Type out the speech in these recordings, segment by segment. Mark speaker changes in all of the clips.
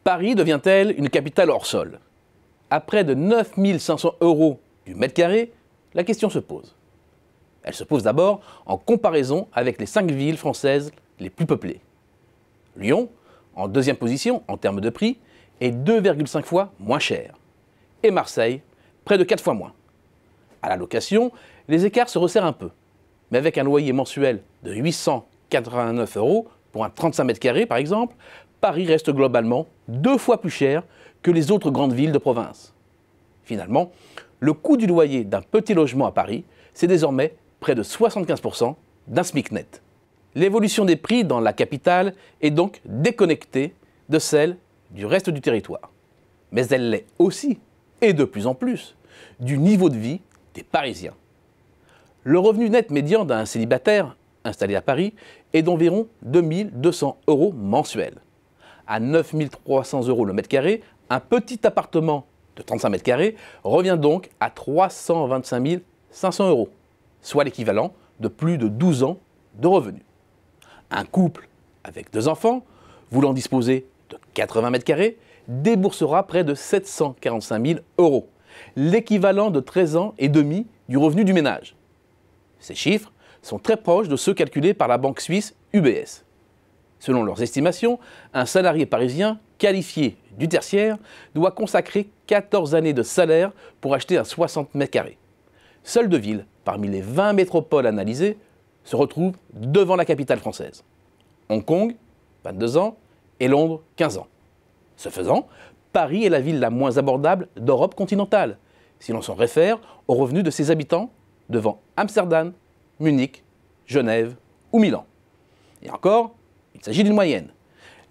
Speaker 1: Paris devient-elle une capitale hors sol? À près de 9 500 € du mètre carré, la question se pose. Elle se pose d'abord en comparaison avec les 5 villes françaises les plus peuplées. Lyon, en deuxième position en termes de prix, est 2,5 fois moins cher. Et Marseille, près de 4 fois moins. À la location, les écarts se resserrent un peu. Mais avec un loyer mensuel de 889 € pour un 35 mètres carrés par exemple, Paris reste globalement 2 fois plus cher que les autres grandes villes de province. Finalement, le coût du loyer d'un petit logement à Paris, c'est désormais près de 75 % d'un SMIC net. L'évolution des prix dans la capitale est donc déconnectée de celle du reste du territoire. Mais elle l'est aussi, et de plus en plus, du niveau de vie des Parisiens. Le revenu net médian d'un célibataire installé à Paris est d'environ 2 200 € mensuels. À 9 300 € le mètre carré, un petit appartement de 35 mètres carrés revient donc à 325 500 €, soit l'équivalent de plus de 12 ans de revenus. Un couple avec 2 enfants, voulant disposer de 80 mètres carrés, déboursera près de 745 000 €, l'équivalent de 13 ans et demi du revenu du ménage. Ces chiffres sont très proches de ceux calculés par la banque suisse UBS. Selon leurs estimations, un salarié parisien qualifié du tertiaire doit consacrer 14 années de salaire pour acheter un 60 mètres carrés. Seules 2 villes, parmi les 20 métropoles analysées, se retrouvent devant la capitale française. Hong Kong, 22 ans, et Londres, 15 ans. Ce faisant, Paris est la ville la moins abordable d'Europe continentale, si l'on s'en réfère aux revenus de ses habitants, devant Amsterdam, Munich, Genève ou Milan. Et encore, il s'agit d'une moyenne.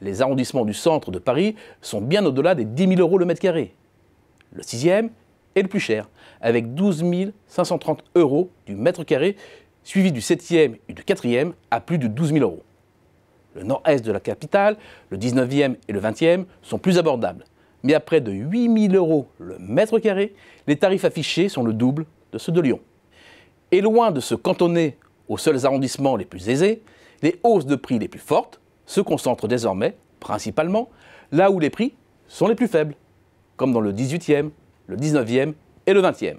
Speaker 1: Les arrondissements du centre de Paris sont bien au-delà des 10 000 € le mètre carré. Le 6e est le plus cher, avec 12 530 € du mètre carré, suivi du 7e et du 4e à plus de 12 000 €. Le nord-est de la capitale, le 19e et le 20e sont plus abordables. Mais à près de 8 000 € le mètre carré, les tarifs affichés sont le double de ceux de Lyon. Et loin de se cantonner aux seuls arrondissements les plus aisés, les hausses de prix les plus fortes se concentrent désormais, principalement, là où les prix sont les plus faibles, comme dans le 18e, le 19e et le 20e.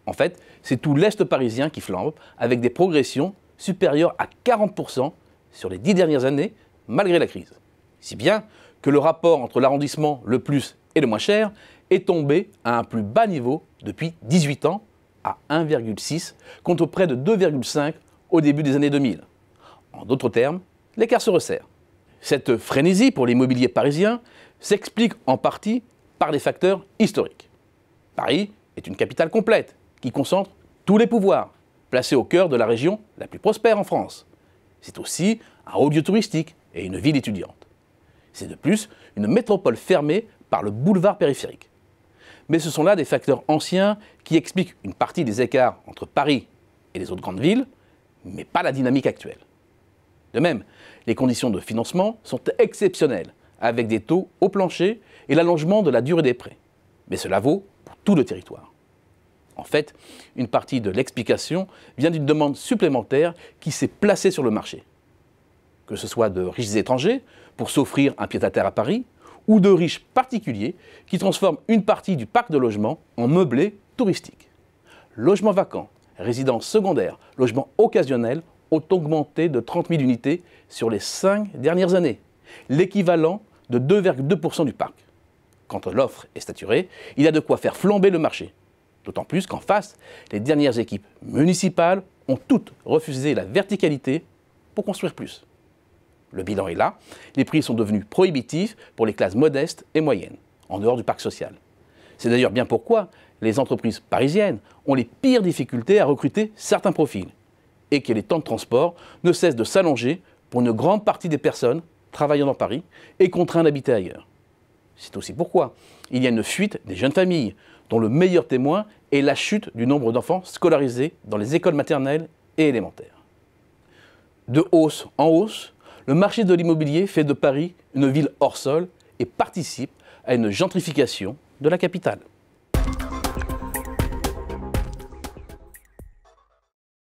Speaker 1: En fait, c'est tout l'Est parisien qui flambe, avec des progressions supérieures à 40 % sur les 10 dernières années, malgré la crise. Si bien que le rapport entre l'arrondissement le plus et le moins cher est tombé à un plus bas niveau depuis 18 ans, à 1,6 contre près de 2,5 au début des années 2000. En d'autres termes, l'écart se resserre. Cette frénésie pour l'immobilier parisien s'explique en partie par des facteurs historiques. Paris est une capitale complète qui concentre tous les pouvoirs, placée au cœur de la région la plus prospère en France. C'est aussi un haut lieu touristique et une ville étudiante. C'est de plus une métropole fermée par le boulevard périphérique. Mais ce sont là des facteurs anciens qui expliquent une partie des écarts entre Paris et les autres grandes villes, mais pas la dynamique actuelle. De même, les conditions de financement sont exceptionnelles, avec des taux au plancher et l'allongement de la durée des prêts. Mais cela vaut pour tout le territoire. En fait, une partie de l'explication vient d'une demande supplémentaire qui s'est placée sur le marché. Que ce soit de riches étrangers pour s'offrir un pied-à-terre à Paris, ou de riches particuliers qui transforment une partie du parc de logements en meublé touristique. Logements vacants, résidences secondaires, logements occasionnels ont augmenté de 30 000 unités sur les 5 dernières années, l'équivalent de 2,2 % du parc. Quand l'offre est saturée, il y a de quoi faire flamber le marché. D'autant plus qu'en face, les dernières équipes municipales ont toutes refusé la verticalité pour construire plus. Le bilan est là, les prix sont devenus prohibitifs pour les classes modestes et moyennes, en dehors du parc social. C'est d'ailleurs bien pourquoi les entreprises parisiennes ont les pires difficultés à recruter certains profils, et que les temps de transport ne cessent de s'allonger pour une grande partie des personnes travaillant dans Paris et contraintes d'habiter ailleurs. C'est aussi pourquoi il y a une fuite des jeunes familles, dont le meilleur témoin est la chute du nombre d'enfants scolarisés dans les écoles maternelles et élémentaires. De hausse en hausse, le marché de l'immobilier fait de Paris une ville hors sol et participe à une gentrification de la capitale.